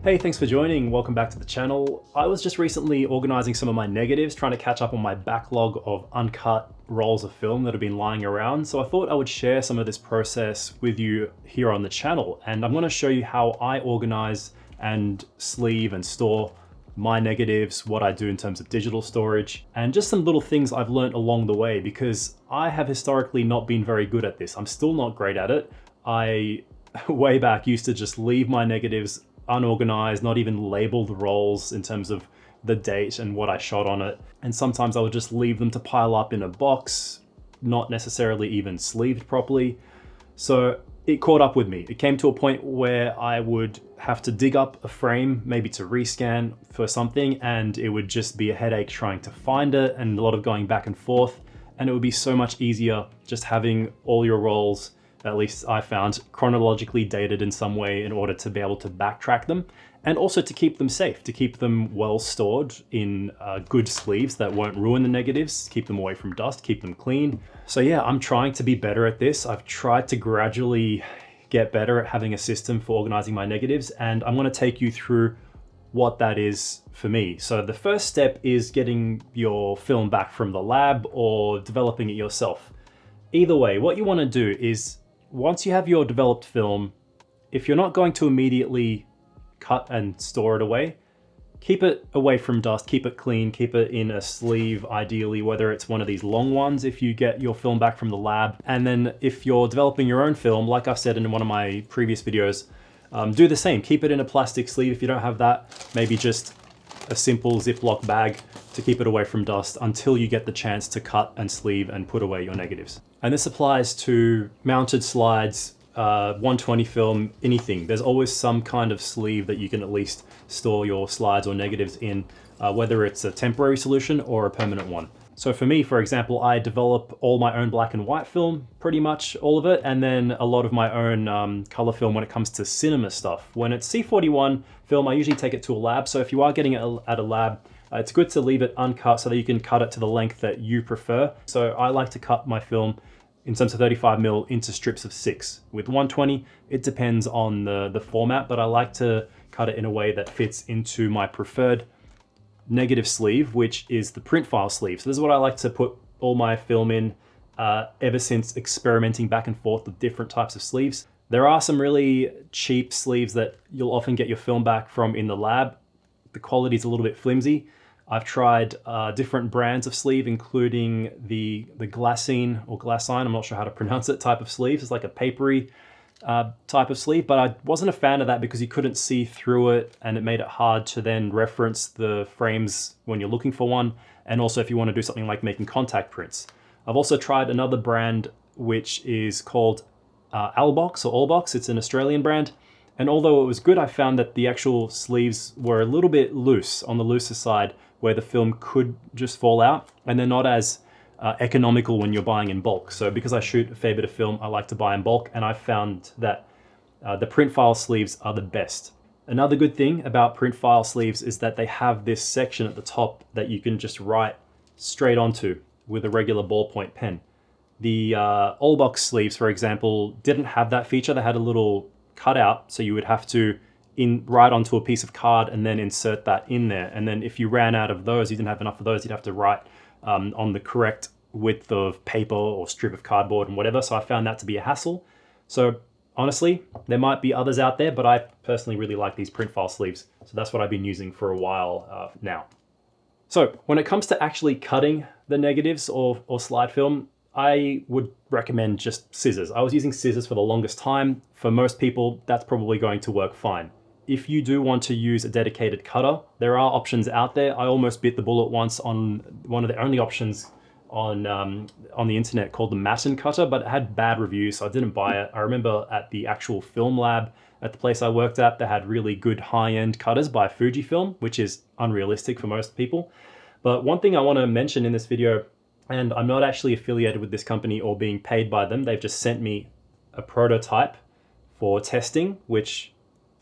Hey, thanks for joining. Welcome back to the channel. I was just recently organizing some of my negatives, trying to catch up on my backlog of uncut rolls of film that have been lying around. So I thought I would share some of this process with you here on the channel. And I'm going to show you how I organize and sleeve and store my negatives, what I do in terms of digital storage, and just some little things I've learned along the way, because I have historically not been very good at this. I'm still not great at it. I way back used to just leave my negatives unorganized, not even labeled rolls in terms of the date and what I shot on it. And sometimes I would just leave them to pile up in a box, not necessarily even sleeved properly. So it caught up with me. It came to a point where I would have to dig up a frame, maybe to rescan for something, and it would just be a headache trying to find it and a lot of going back and forth. And it would be so much easier just having all your rolls, at least I found, chronologically dated in some way in order to be able to backtrack them, and also to keep them safe, to keep them well stored in good sleeves that won't ruin the negatives, keep them away from dust, keep them clean. So yeah, I'm trying to be better at this. I've tried to gradually get better at having a system for organizing my negatives, and I'm going to take you through what that is for me. So the first step is getting your film back from the lab or developing it yourself. Either way, what you want to do is, once you have your developed film, if you're not going to immediately cut and store it away, keep it away from dust, keep it clean, keep it in a sleeve, ideally, whether it's one of these long ones if you get your film back from the lab. And then if you're developing your own film, like I've said in one of my previous videos, do the same. Keep it in a plastic sleeve. If you don't have that, maybe just a simple Ziploc bag to keep it away from dust until you get the chance to cut and sleeve and put away your negatives. And this applies to mounted slides, 120 film, anything. There's always some kind of sleeve that you can at least store your slides or negatives in, whether it's a temporary solution or a permanent one. So for me, for example, I develop all my own black and white film, pretty much all of it, and then a lot of my own color film when it comes to cinema stuff. When it's C41 film, I usually take it to a lab. So if you are getting it at a lab, it's good to leave it uncut so that you can cut it to the length that you prefer. So I like to cut my film in terms of 35mm into strips of 6. With 120, it depends on the format, but I like to cut it in a way that fits into my preferred negative sleeve, which is the print file sleeve. So this is what I like to put all my film in ever since experimenting back and forth with different types of sleeves. There are some really cheap sleeves that you'll often get your film back from in the lab. The quality is a little bit flimsy. I've tried different brands of sleeve, including the glassine or glassine, I'm not sure how to pronounce it, type of sleeve. It's like a papery type of sleeve, but I wasn't a fan of that because you couldn't see through it and it made it hard to then reference the frames when you're looking for one, and also if you want to do something like making contact prints. I've also tried another brand which is called Albox or Allbox. It's an Australian brand, and although it was good, I found that the actual sleeves were a little bit loose, on the looser side, where the film could just fall out, and they're not as economical when you're buying in bulk. So because I shoot a fair bit of film, I like to buy in bulk, and I've found that the print file sleeves are the best. Another good thing about print file sleeves is that they have this section at the top that you can just write straight onto with a regular ballpoint pen. The Allbox sleeves, for example, didn't have that feature. They had a little cutout, so you would have to write onto a piece of card and then insert that in there. And then if you ran out of those, you didn't have enough of those, you'd have to write on the correct width of paper or strip of cardboard and whatever. So I found that to be a hassle. So honestly, there might be others out there, but I personally really like these print file sleeves. So that's what I've been using for a while now. So when it comes to actually cutting the negatives or slide film, I would recommend just scissors. I was using scissors for the longest time. For most people, that's probably going to work fine. If you do want to use a dedicated cutter, there are options out there. I almost bit the bullet once on one of the only options on the internet called the Matten cutter, but it had bad reviews, so I didn't buy it. I remember at the actual film lab at the place I worked at, they had really good high-end cutters by Fujifilm, which is unrealistic for most people. But one thing I want to mention in this video, and I'm not actually affiliated with this company or being paid by them, they've just sent me a prototype for testing, which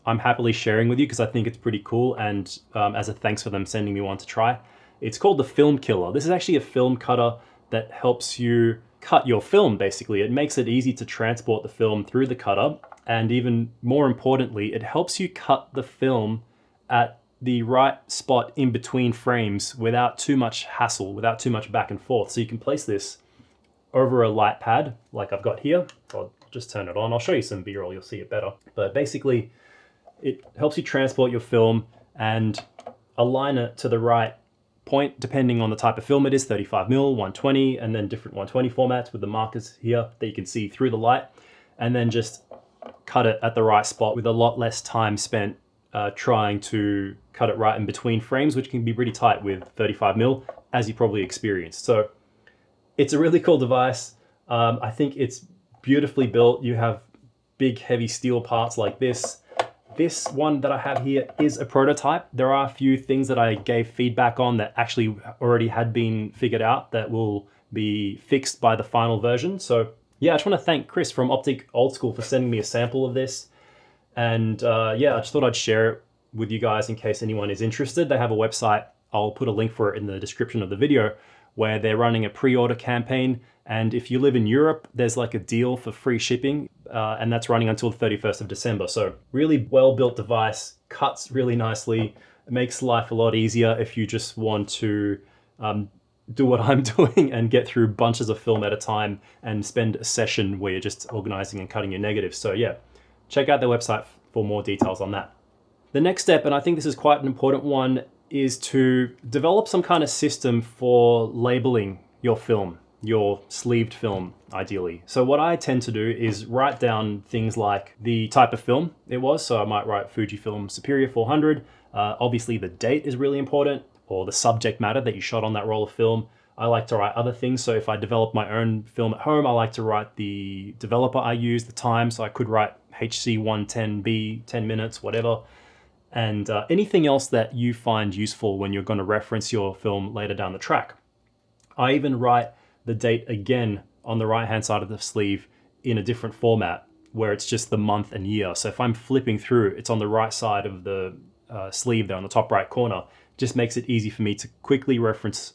I'm happily sharing with you because I think it's pretty cool, and as a thanks for them sending me one to try. It's called the Film Killer. This is actually a film cutter that helps you cut your film, basically. It makes it easy to transport the film through the cutter, and even more importantly, it helps you cut the film at the right spot in between frames without too much hassle, without too much back and forth. So you can place this over a light pad like I've got here. I'll just turn it on. I'll show you some B-roll, you'll see it better. But basically, it helps you transport your film and align it to the right point depending on the type of film it is, 35mm, 120, and then different 120 formats with the markers here that you can see through the light, and then just cut it at the right spot with a lot less time spent trying to cut it right in between frames, which can be pretty tight with 35mm, as you probably experienced. So it's a really cool device. I think it's beautifully built. You have big heavy steel parts like this. This one that I have here is a prototype. There are a few things that I gave feedback on that actually already had been figured out that will be fixed by the final version. So yeah, I just want to thank Chris from Optic Old School for sending me a sample of this. And yeah, I just thought I'd share it with you guys in case anyone is interested. They have a website. I'll put a link for it in the description of the video, where they're running a pre-order campaign. And if you live in Europe, there's like a deal for free shipping, and that's running until the 31st of December. So really well-built device, cuts really nicely. It makes life a lot easier if you just want to do what I'm doing and get through bunches of film at a time and spend a session where you're just organizing and cutting your negatives. So yeah, check out their website for more details on that. The next step, and I think this is quite an important one, is to develop some kind of system for labeling your film, your sleeved film, ideally. So what I tend to do is write down things like the type of film it was. So I might write Fujifilm Superior 400. Obviously the date is really important, or the subject matter that you shot on that roll of film. I like to write other things. So if I develop my own film at home, I like to write the developer I use, the time. So I could write HC110B, 10 minutes, whatever. And anything else that you find useful when you're going to reference your film later down the track. I even write the date again on the right-hand side of the sleeve in a different format where it's just the month and year. So if I'm flipping through, it's on the right side of the sleeve there on the top right corner. Just makes it easy for me to quickly reference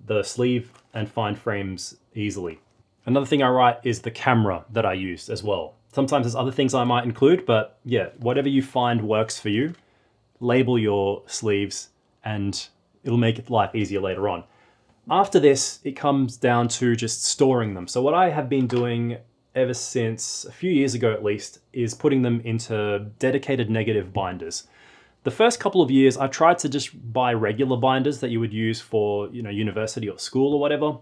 the sleeve and find frames easily. Another thing I write is the camera that I used as well. Sometimes there's other things I might include, but yeah, whatever you find works for you, label your sleeves and it'll make life easier later on. After this, it comes down to just storing them. So what I have been doing ever since a few years ago at least is putting them into dedicated negative binders. The first couple of years, I tried to just buy regular binders that you would use for, university or school or whatever,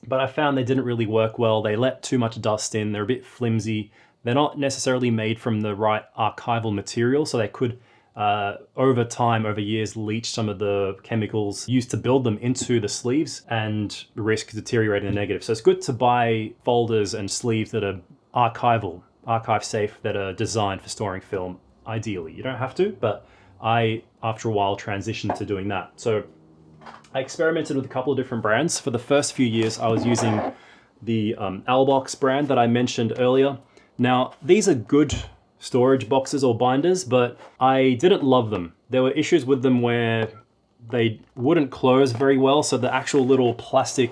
but I found they didn't really work well. They let too much dust in. They're a bit flimsy. They're not necessarily made from the right archival material, so they could over time, over years, leach some of the chemicals used to build them into the sleeves and risk deteriorating the negative. So it's good to buy folders and sleeves that are archive safe, that are designed for storing film, ideally. You don't have to, but I, after a while, transitioned to doing that. So I experimented with a couple of different brands. For the first few years, I was using the Albox brand that I mentioned earlier. Now, these are good storage boxes or binders, but I didn't love them. There were issues with them where they wouldn't close very well, so the actual little plastic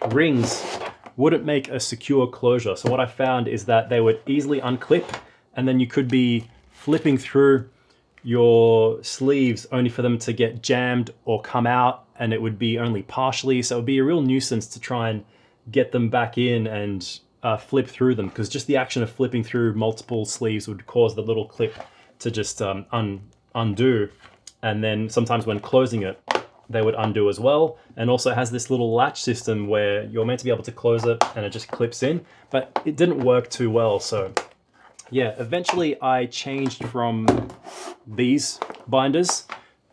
rings wouldn't make a secure closure. So what I found is that they would easily unclip, and then you could be flipping through your sleeves only for them to get jammed or come out, and it would be only partially. So it would be a real nuisance to try and get them back in and flip through them, because just the action of flipping through multiple sleeves would cause the little clip to just undo. And then sometimes when closing it, they would undo as well. And also has this little latch system where you're meant to be able to close it and it just clips in, but it didn't work too well. So yeah, eventually I changed from these binders,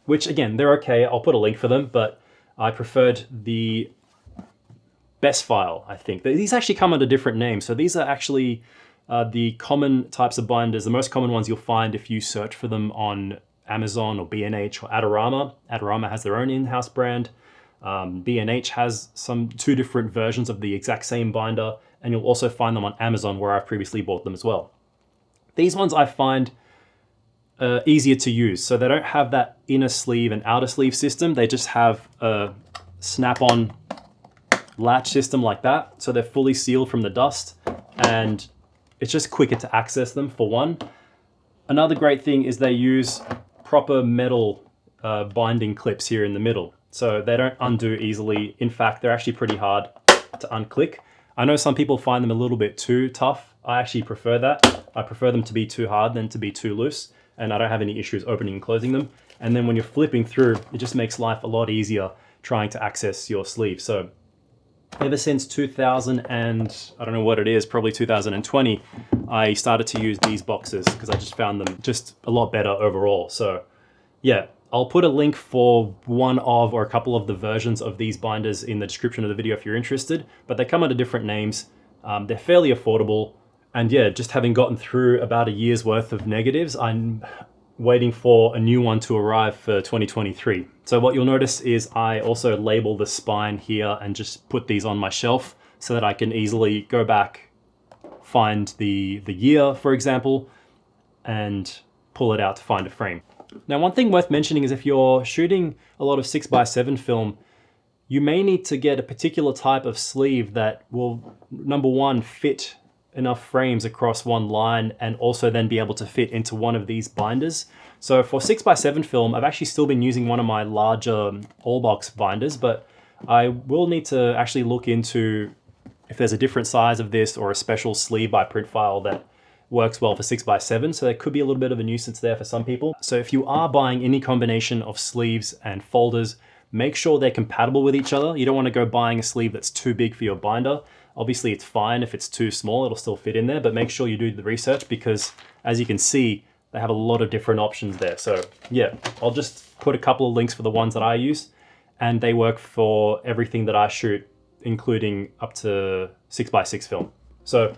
which again, they're okay. I'll put a link for them, but I preferred the Best File, I think. These actually come under different names. So these are actually the common types of binders, the most common ones you'll find if you search for them on Amazon or B&H or Adorama. Adorama has their own in-house brand. B&H has two different versions of the exact same binder, and you'll also find them on Amazon, where I've previously bought them as well. These ones I find easier to use. So they don't have that inner sleeve and outer sleeve system. They just have a snap-on latch system like that. So they're fully sealed from the dust, and it's just quicker to access them, for one. Another great thing is they use proper metal binding clips here in the middle. So they don't undo easily. In fact, they're actually pretty hard to unclick. I know some people find them a little bit too tough. I actually prefer that. I prefer them to be too hard than to be too loose, and I don't have any issues opening and closing them. And then when you're flipping through, it just makes life a lot easier trying to access your sleeve. So ever since 2000 and I don't know what it is, probably 2020, I started to use these boxes because I just found them just a lot better overall. So yeah, I'll put a link for one of or a couple of the versions of these binders in the description of the video if you're interested, but they come under different names. They're fairly affordable. And yeah, just having gotten through about a year's worth of negatives, I'm waiting for a new one to arrive for 2023. So what you'll notice is I also label the spine here and just put these on my shelf so that I can easily go back, find the year, for example, and pull it out to find a frame. Now, one thing worth mentioning is if you're shooting a lot of 6x7 film, you may need to get a particular type of sleeve that will, number one, fit enough frames across one line and also then be able to fit into one of these binders. So for 6x7 film, I've actually still been using one of my larger all box binders, but I will need to actually look into if there's a different size of this or a special sleeve by print file that works well for 6x7, so there could be a little bit of a nuisance there for some people. So if you are buying any combination of sleeves and folders, make sure they're compatible with each other. You don't want to go buying a sleeve that's too big for your binder. Obviously it's fine if it's too small, it'll still fit in there, but make sure you do the research because as you can see, they have a lot of different options there. So yeah, I'll just put a couple of links for the ones that I use and they work for everything that I shoot, including up to 6x6 film. So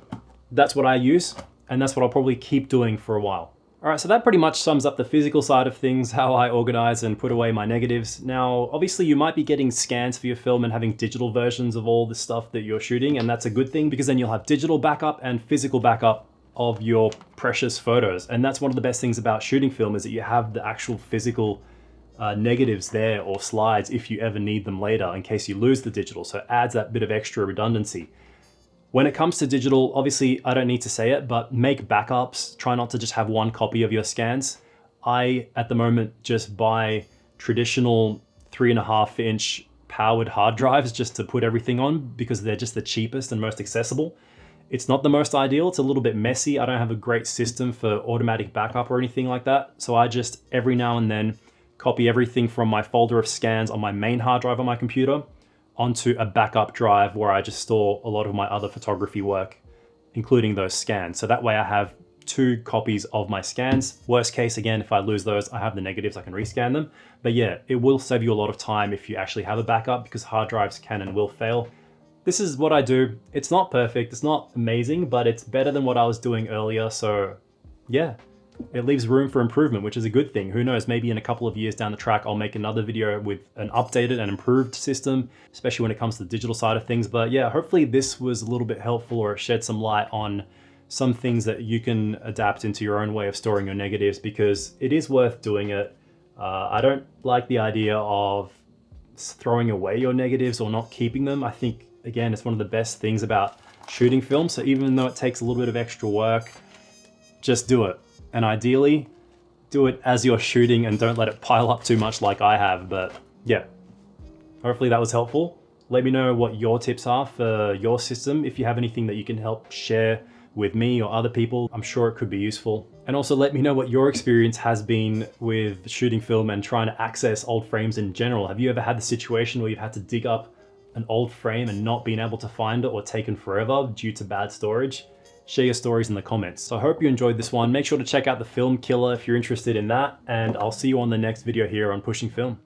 that's what I use. And that's what I'll probably keep doing for a while. All right, so that pretty much sums up the physical side of things, how I organize and put away my negatives. Now, obviously you might be getting scans for your film and having digital versions of all the stuff that you're shooting, and that's a good thing because then you'll have digital backup and physical backup of your precious photos. And that's one of the best things about shooting film is that you have the actual physical negatives there or slides if you ever need them later in case you lose the digital. So it adds that bit of extra redundancy. When it comes to digital, obviously I don't need to say it, but make backups. Try not to just have one copy of your scans. I, at the moment, just buy traditional 3.5-inch powered hard drives just to put everything on because they're just the cheapest and most accessible. It's not the most ideal, it's a little bit messy. I don't have a great system for automatic backup or anything like that. So I just, every now and then, copy everything from my folder of scans on my main hard drive on my computer onto a backup drive where I just store a lot of my other photography work, including those scans. So that way I have 2 copies of my scans. Worst case, again, if I lose those, I have the negatives, I can rescan them. But yeah, it will save you a lot of time if you actually have a backup because hard drives can and will fail. This is what I do. It's not perfect, it's not amazing, but it's better than what I was doing earlier. So yeah, it leaves room for improvement, which is a good thing. Who knows, maybe in a couple of years down the track, I'll make another video with an updated and improved system, especially when it comes to the digital side of things. But yeah, hopefully this was a little bit helpful or it shed some light on some things that you can adapt into your own way of storing your negatives because it is worth doing it. I don't like the idea of throwing away your negatives or not keeping them. I think, again, it's one of the best things about shooting film. So even though it takes a little bit of extra work, just do it. And ideally, do it as you're shooting and don't let it pile up too much like I have. But yeah, hopefully that was helpful. Let me know what your tips are for your system. If you have anything that you can help share with me or other people, I'm sure it could be useful. And also let me know what your experience has been with shooting film and trying to access old frames in general. Have you ever had the situation where you've had to dig up an old frame and not been able to find it or taken forever due to bad storage? Share your stories in the comments. So I hope you enjoyed this one. Make sure to check out the Film Killer if you're interested in that, and I'll see you on the next video here on Pushing Film.